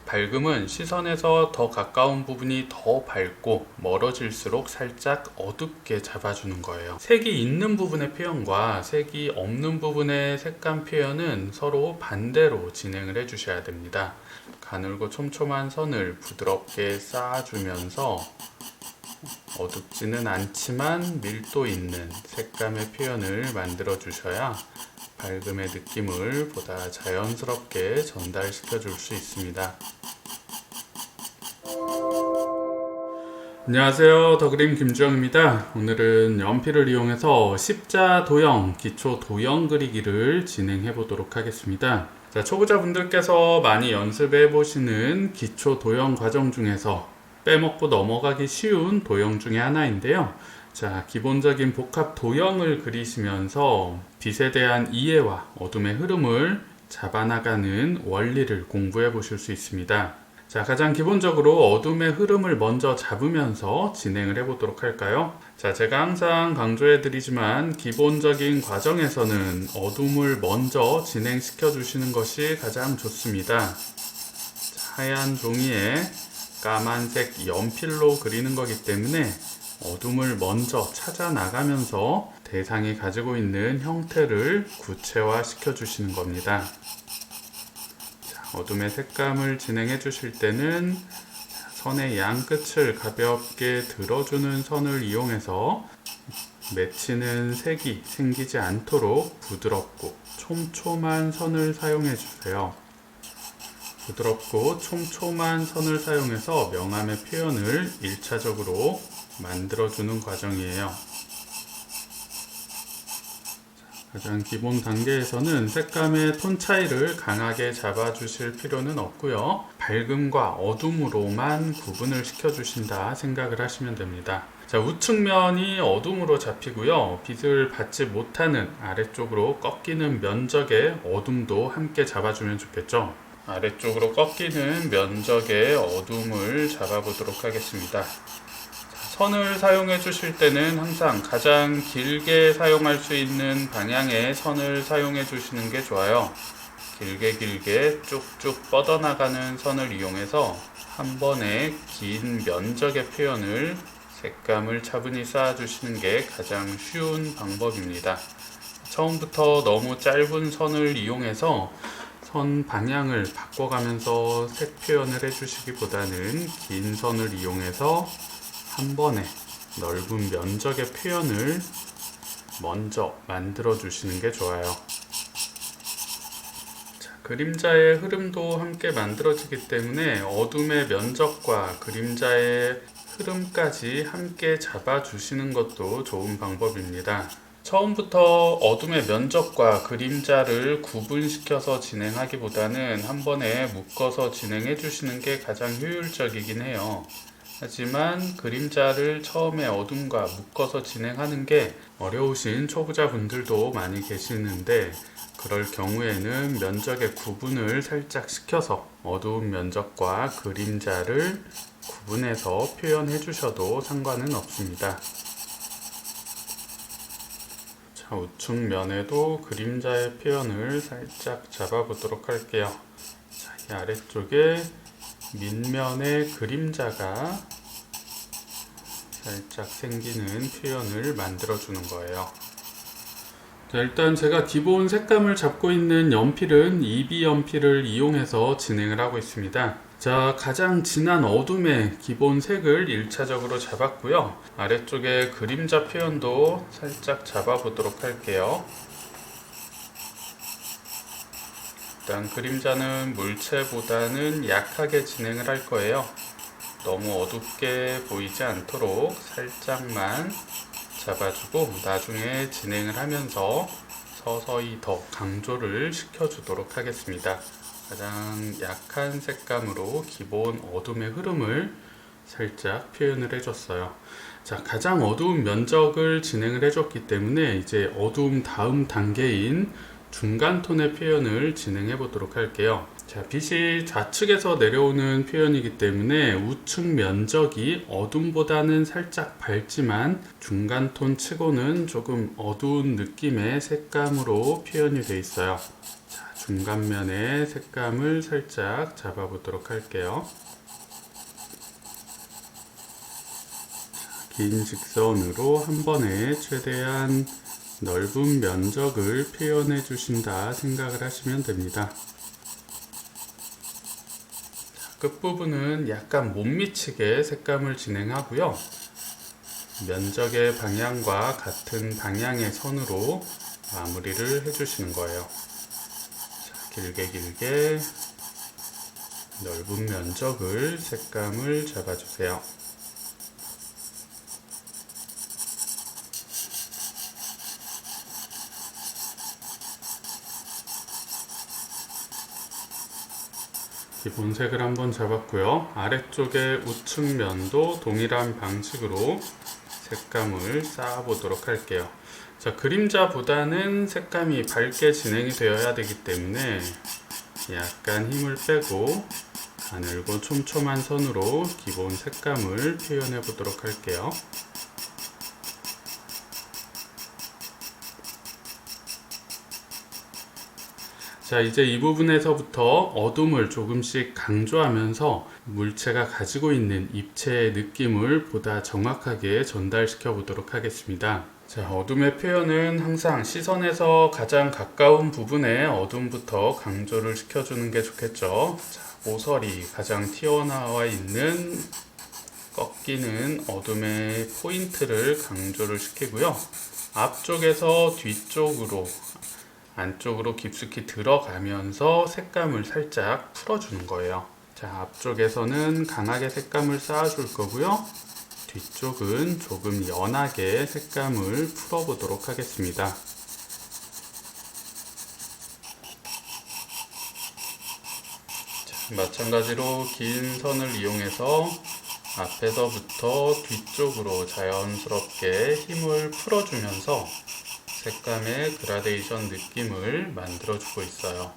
밝음은 시선에서 더 가까운 부분이 더 밝고 멀어질수록 살짝 어둡게 잡아주는 거예요. 색이 있는 부분의 표현과 색이 없는 부분의 색감 표현은 서로 반대로 진행을 해주셔야 됩니다. 가늘고 촘촘한 선을 부드럽게 쌓아주면서 어둡지는 않지만 밀도 있는 색감의 표현을 만들어 주셔야 밝음의 느낌을 보다 자연스럽게 전달시켜 줄 수 있습니다. 안녕하세요, 더그림 김주영입니다. 오늘은 연필을 이용해서 십자 도형, 기초 도형 그리기를 진행해 보도록 하겠습니다. 자, 초보자분들께서 많이 연습해 보시는 기초 도형 과정 중에서 빼먹고 넘어가기 쉬운 도형 중에 하나인데요. 자, 기본적인 복합 도형을 그리시면서 빛에 대한 이해와 어둠의 흐름을 잡아나가는 원리를 공부해 보실 수 있습니다. 자, 가장 기본적으로 어둠의 흐름을 먼저 잡으면서 진행을 해 보도록 할까요? 자, 제가 항상 강조해 드리지만 기본적인 과정에서는 어둠을 먼저 진행시켜 주시는 것이 가장 좋습니다. 자, 하얀 종이에 까만색 연필로 그리는 거기 때문에 어둠을 먼저 찾아 나가면서 대상이 가지고 있는 형태를 구체화 시켜 주시는 겁니다. 자, 어둠의 색감을 진행해 주실 때는 선의 양 끝을 가볍게 들어주는 선을 이용해서 맺히는 색이 생기지 않도록 부드럽고 촘촘한 선을 사용해 주세요. 부드럽고 촘촘한 선을 사용해서 명암의 표현을 1차적으로 만들어주는 과정이에요. 가장 기본 단계에서는 색감의 톤 차이를 강하게 잡아주실 필요는 없고요. 밝음과 어둠으로만 구분을 시켜주신다 생각을 하시면 됩니다. 자, 우측면이 어둠으로 잡히고요. 빛을 받지 못하는 아래쪽으로 꺾이는 면적의 어둠도 함께 잡아주면 좋겠죠. 아래쪽으로 꺾이는 면적의 어둠을 잡아보도록 하겠습니다. 선을 사용해 주실 때는 항상 가장 길게 사용할 수 있는 방향의 선을 사용해 주시는 게 좋아요. 길게 쭉쭉 뻗어나가는 선을 이용해서 한 번에 긴 면적의 표현을 색감을 차분히 쌓아 주시는 게 가장 쉬운 방법입니다. 처음부터 너무 짧은 선을 이용해서 선 방향을 바꿔가면서 색 표현을 해주시기보다는 긴 선을 이용해서 한 번에 넓은 면적의 표현을 먼저 만들어 주시는 게 좋아요. 자, 그림자의 흐름도 함께 만들어지기 때문에 어둠의 면적과 그림자의 흐름까지 함께 잡아 주시는 것도 좋은 방법입니다. 처음부터 어둠의 면적과 그림자를 구분시켜서 진행하기보다는 한 번에 묶어서 진행해 주시는 게 가장 효율적이긴 해요. 하지만 그림자를 처음에 어둠과 묶어서 진행하는 게 어려우신 초보자분들도 많이 계시는데, 그럴 경우에는 면적의 구분을 살짝 시켜서 어두운 면적과 그림자를 구분해서 표현해 주셔도 상관은 없습니다. 자, 우측면에도 그림자의 표현을 살짝 잡아보도록 할게요. 자, 이 아래쪽에 밑면의 그림자가 살짝 생기는 표현을 만들어주는 거예요. 자, 일단 제가 기본 색감을 잡고 있는 연필은 EB 연필을 이용해서 진행을 하고 있습니다. 자, 가장 진한 어둠의 기본 색을 1차적으로 잡았고요. 아래쪽에 그림자 표현도 살짝 잡아보도록 할게요. 일단 그림자는 물체보다는 약하게 진행을 할 거예요. 너무 어둡게 보이지 않도록 살짝만 잡아주고 나중에 진행을 하면서 서서히 더 강조를 시켜주도록 하겠습니다. 가장 약한 색감으로 기본 어둠의 흐름을 살짝 표현을 해줬어요. 자, 가장 어두운 면적을 진행을 해줬기 때문에 이제 어두움 다음 단계인 중간 톤의 표현을 진행해 보도록 할게요. 자, 빛이 좌측에서 내려오는 표현이기 때문에 우측 면적이 어둠보다는 살짝 밝지만 중간 톤 치고는 조금 어두운 느낌의 색감으로 표현이 되어 있어요. 자, 중간면의 색감을 살짝 잡아보도록 할게요. 긴 직선으로 한 번에 최대한 넓은 면적을 표현해 주신다 생각을 하시면 됩니다. 끝부분은 약간 못 미치게 색감을 진행하고요. 면적의 방향과 같은 방향의 선으로 마무리를 해주시는 거예요. 자, 길게 넓은 면적을 색감을 잡아주세요. 기본색을 한번 잡았고요. 아래쪽의 우측면도 동일한 방식으로 색감을 쌓아 보도록 할게요. 자, 그림자보다는 색감이 밝게 진행이 되어야 되기 때문에 약간 힘을 빼고 가늘고 촘촘한 선으로 기본 색감을 표현해 보도록 할게요. 자, 이제 이 부분에서부터 어둠을 조금씩 강조하면서 물체가 가지고 있는 입체의 느낌을 보다 정확하게 전달시켜 보도록 하겠습니다. 자, 어둠의 표현은 항상 시선에서 가장 가까운 부분에 어둠부터 강조를 시켜주는 게 좋겠죠. 자, 모서리 가장 튀어나와 있는 꺾이는 어둠의 포인트를 강조를 시키고요. 앞쪽에서 뒤쪽으로 안쪽으로 깊숙이 들어가면서 색감을 살짝 풀어주는 거예요. 자, 앞쪽에서는 강하게 색감을 쌓아줄 거고요. 뒤쪽은 조금 연하게 색감을 풀어보도록 하겠습니다. 자, 마찬가지로 긴 선을 이용해서 앞에서부터 뒤쪽으로 자연스럽게 힘을 풀어주면서 색감의 그라데이션 느낌을 만들어주고 있어요.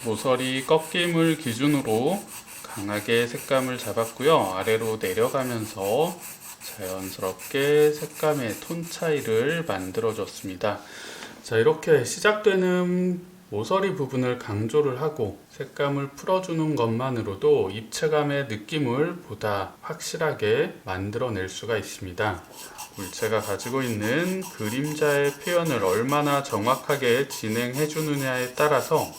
모서리 꺾임을 기준으로 강하게 색감을 잡았고요. 아래로 내려가면서 자연스럽게 색감의 톤 차이를 만들어줬습니다. 자, 이렇게 시작되는 모서리 부분을 강조를 하고 색감을 풀어주는 것만으로도 입체감의 느낌을 보다 확실하게 만들어낼 수가 있습니다. 물체가 가지고 있는 그림자의 표현을 얼마나 정확하게 진행해 주느냐에 따라서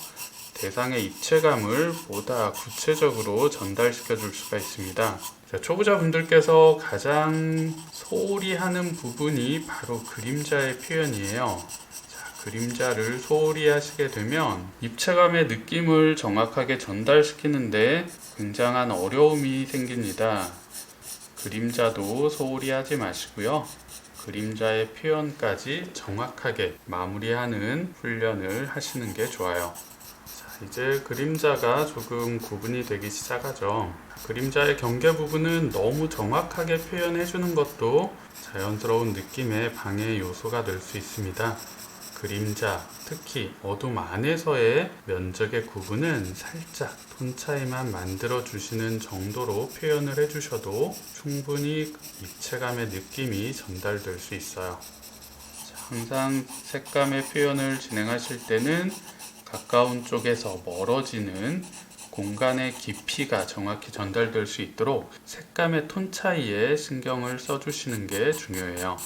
대상의 입체감을 보다 구체적으로 전달시켜 줄 수가 있습니다. 자, 초보자분들께서 가장 소홀히 하는 부분이 바로 그림자의 표현이에요. 그림자를 소홀히 하시게 되면 입체감의 느낌을 정확하게 전달시키는데 굉장한 어려움이 생깁니다. 그림자도 소홀히 하지 마시고요. 그림자의 표현까지 정확하게 마무리하는 훈련을 하시는 게 좋아요. 자, 이제 그림자가 조금 구분이 되기 시작하죠. 그림자의 경계 부분은 너무 정확하게 표현해 주는 것도 자연스러운 느낌의 방해 요소가 될 수 있습니다. 그림자, 특히 어둠 안에서의 면적의 구분은 살짝 톤 차이만 만들어 주시는 정도로 표현을 해주셔도 충분히 입체감의 느낌이 전달될 수 있어요. 항상 색감의 표현을 진행하실 때는 가까운 쪽에서 멀어지는 공간의 깊이가 정확히 전달될 수 있도록 색감의 톤 차이에 신경을 써주시는 게 중요해요.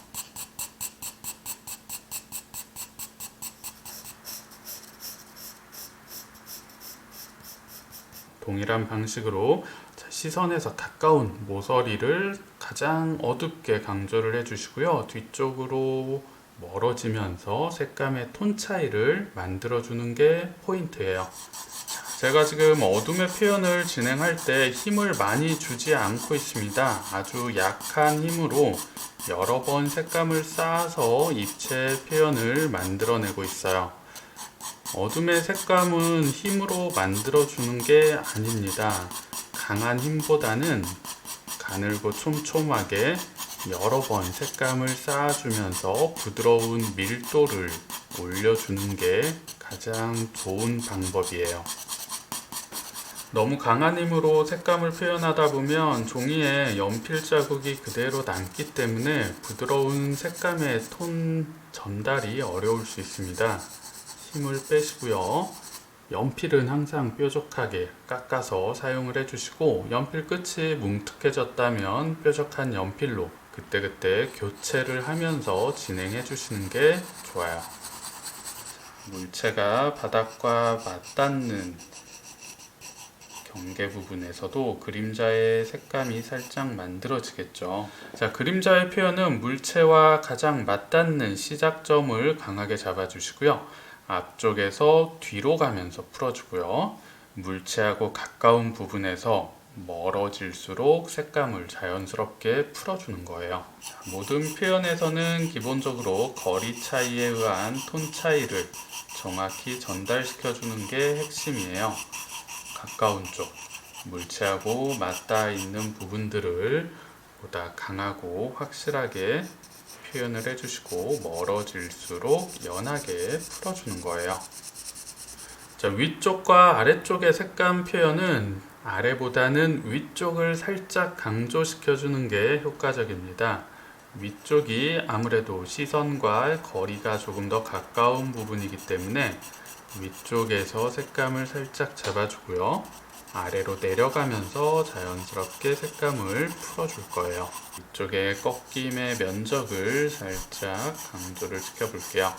동일한 방식으로 시선에서 가까운 모서리를 가장 어둡게 강조를 해주시고요. 뒤쪽으로 멀어지면서 색감의 톤 차이를 만들어주는 게 포인트예요. 제가 지금 어둠의 표현을 진행할 때 힘을 많이 주지 않고 있습니다. 아주 약한 힘으로 여러 번 색감을 쌓아서 입체 표현을 만들어내고 있어요. 어둠의 색감은 힘으로 만들어주는 게 아닙니다. 강한 힘보다는 가늘고 촘촘하게 여러 번 색감을 쌓아주면서 부드러운 밀도를 올려주는 게 가장 좋은 방법이에요. 너무 강한 힘으로 색감을 표현하다 보면 종이에 연필 자국이 그대로 남기 때문에 부드러운 색감의 톤 전달이 어려울 수 있습니다. 힘을 빼시고요. 연필은 항상 뾰족하게 깎아서 사용을 해주시고, 연필 끝이 뭉툭해졌다면 뾰족한 연필로 그때그때 교체를 하면서 진행해 주시는 게 좋아요. 물체가 바닥과 맞닿는 경계 부분에서도 그림자의 색감이 살짝 만들어지겠죠. 자, 그림자의 표현은 물체와 가장 맞닿는 시작점을 강하게 잡아주시고요. 앞쪽에서 뒤로 가면서 풀어주고요. 물체하고 가까운 부분에서 멀어질수록 색감을 자연스럽게 풀어주는 거예요. 자, 모든 표현에서는 기본적으로 거리 차이에 의한 톤 차이를 정확히 전달시켜주는 게 핵심이에요. 가까운 쪽, 물체하고 맞닿아 있는 부분들을 보다 강하고 확실하게 표현을 해주시고, 멀어질수록 연하게 풀어주는 거예요. 자, 위쪽과 아래쪽의 색감 표현은 아래보다는 위쪽을 살짝 강조시켜주는 게 효과적입니다. 위쪽이 아무래도 시선과 거리가 조금 더 가까운 부분이기 때문에 위쪽에서 색감을 살짝 잡아주고요. 아래로 내려가면서 자연스럽게 색감을 풀어줄 거예요. 위쪽의 꺾임의 면적을 살짝 강조를 시켜볼게요.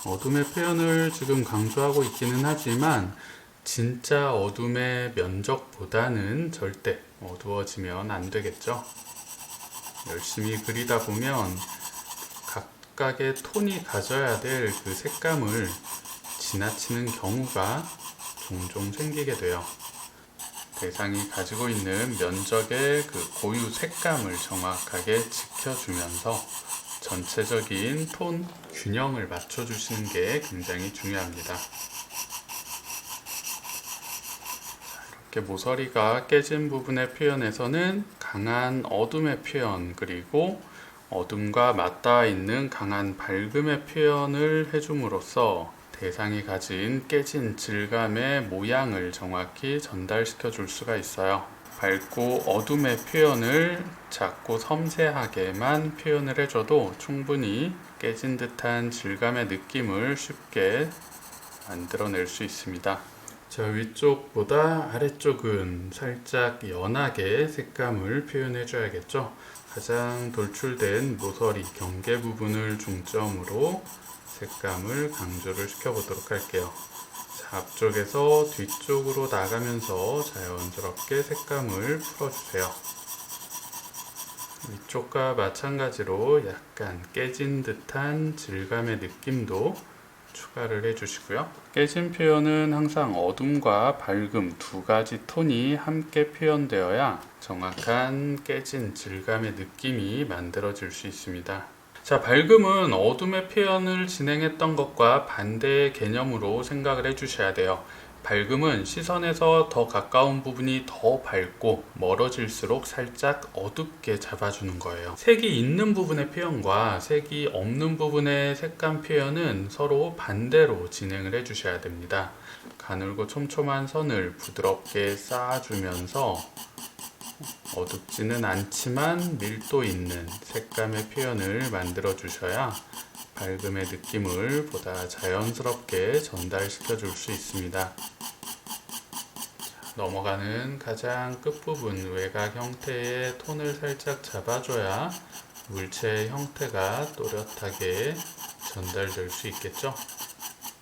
어둠의 표현을 지금 강조하고 있기는 하지만 진짜 어둠의 면적보다는 절대 어두워지면 안 되겠죠. 열심히 그리다 보면 각각의 톤이 가져야 될 그 색감을 지나치는 경우가 종종 생기게 돼요. 대상이 가지고 있는 면적의 그 고유 색감을 정확하게 지켜주면서 전체적인 톤 균형을 맞춰주시는 게 굉장히 중요합니다. 이렇게 모서리가 깨진 부분의 표현에서는 강한 어둠의 표현, 그리고 어둠과 맞닿아 있는 강한 밝음의 표현을 해줌으로써 대상이 가진 깨진 질감의 모양을 정확히 전달시켜 줄 수가 있어요. 밝고 어둠의 표현을 작고 섬세하게만 표현을 해줘도 충분히 깨진 듯한 질감의 느낌을 쉽게 만들어낼 수 있습니다. 자, 위쪽보다 아래쪽은 살짝 연하게 색감을 표현해 줘야겠죠. 가장 돌출된 모서리 경계 부분을 중점으로 색감을 강조를 시켜보도록 할게요. 자, 앞쪽에서 뒤쪽으로 나가면서 자연스럽게 색감을 풀어주세요. 위쪽과 마찬가지로 약간 깨진 듯한 질감의 느낌도 추가를 해주시고요. 깨진 표현은 항상 어둠과 밝음 두 가지 톤이 함께 표현되어야 정확한 깨진 질감의 느낌이 만들어질 수 있습니다. 자, 밝음은 어둠의 표현을 진행했던 것과 반대의 개념으로 생각을 해주셔야 돼요. 밝음은 시선에서 더 가까운 부분이 더 밝고 멀어질수록 살짝 어둡게 잡아주는 거예요. 색이 있는 부분의 표현과 색이 없는 부분의 색감 표현은 서로 반대로 진행을 해주셔야 됩니다. 가늘고 촘촘한 선을 부드럽게 쌓아주면서 어둡지는 않지만 밀도 있는 색감의 표현을 만들어 주셔야 밝음의 느낌을 보다 자연스럽게 전달시켜 줄 수 있습니다. 넘어가는 가장 끝부분 외곽 형태의 톤을 살짝 잡아줘야 물체의 형태가 또렷하게 전달될 수 있겠죠.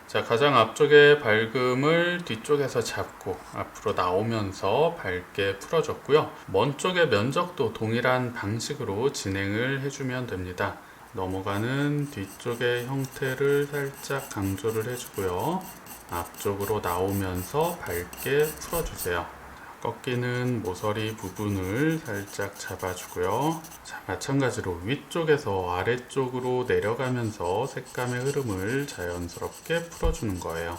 자, 가장 앞쪽의 밝음을 뒤쪽에서 잡고 앞으로 나오면서 밝게 풀어줬고요. 먼 쪽의 면적도 동일한 방식으로 진행을 해주면 됩니다. 넘어가는 뒤쪽의 형태를 살짝 강조를 해주고요. 앞쪽으로 나오면서 밝게 풀어주세요. 꺾이는 모서리 부분을 살짝 잡아주고요. 자, 마찬가지로 위쪽에서 아래쪽으로 내려가면서 색감의 흐름을 자연스럽게 풀어주는 거예요.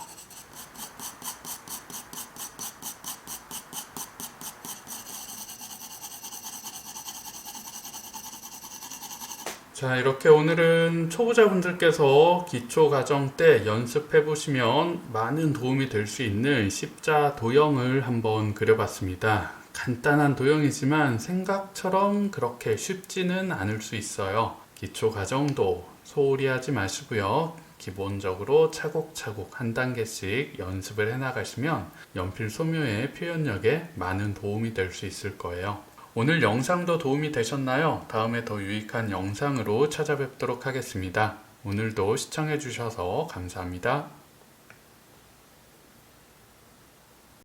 자, 이렇게 오늘은 초보자분들께서 기초 과정 때 연습해 보시면 많은 도움이 될 수 있는 십자 도형을 한번 그려봤습니다. 간단한 도형이지만 생각처럼 그렇게 쉽지는 않을 수 있어요. 기초 과정도 소홀히 하지 마시고요. 기본적으로 차곡차곡 한 단계씩 연습을 해 나가시면 연필 소묘의 표현력에 많은 도움이 될 수 있을 거예요. 오늘 영상도 도움이 되셨나요? 다음에 더 유익한 영상으로 찾아뵙도록 하겠습니다. 오늘도 시청해 주셔서 감사합니다.